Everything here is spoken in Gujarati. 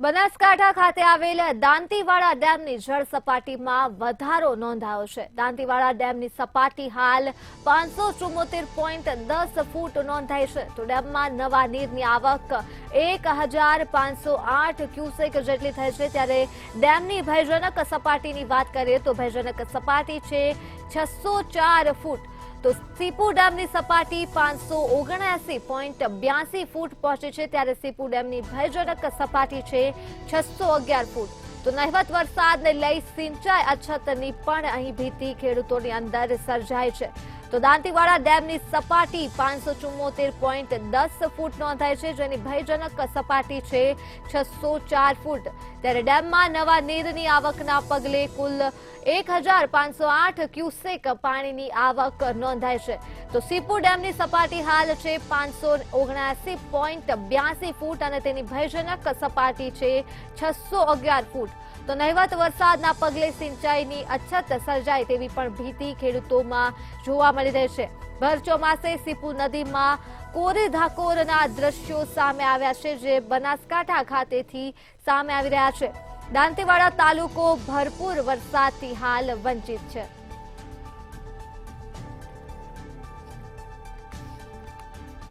બનાસકાંઠા ખાતે આવેલ દાંતીવાડા ડેમની જળ સપાટીમાં વધારો નોંધાયો છે। દાંતીવાડા ડેમની સપાટી હાલ 574.10 ફૂટ નોંધાઈ છે, તો ડેમમાં નવા નીરની આવક 1508 ક્યુસેક જેટલી થઈ છે। ત્યારે ડેમની ભયજનક સપાટીની વાત કરીએ તો ભયજનક સપાટી છે 604 ફૂટ। તો સીપુ ડેમની સપાટી 579.82 ફૂટ પહોંચી છે, ત્યારે સીપુ ડેમની ભયજનક સપાટી છે 611 ફૂટ। તો નહિવત વરસાદને લઈ સિંચાઈ અછતની પણ અહીં ભીતિ ખેડૂતોની અંદર સર્જાય છે। તો દાંતીવાડા ડેમની સપાટી 574.10 ફૂટ નોંધાઈ છે, જેની ભયજનક સપાટી છે 604 ફૂટ। ત્યારે ડેમમાં નવા નીરની આવકના પગલે કુલ 1508 ક્યુસેક પાણીની આવક નોંધાઈ છે। તો સીપુ ડેમની સપાટી હાલ છે 579.82 ફૂટ અને તેની ભયજનક સપાટી છે 611 ફૂટ। તો નહિવત વરસાદના પગલે સિંચાઈની અછત સર્જાય તેવી પણ ભીતિ ખેડૂતોમાં જોવા મળી રહી છે। ભર ચોમાસે સીપુ નદીમાં કોરે ધાકોરના દ્રશ્યો સામે આવ્યા છે, જે બનાસકાંઠા ખાતેથી સામે આવી રહ્યા છે। દાંતીવાડા તાલુકો ભરપૂર વરસાદથી હાલ વંચિત છે।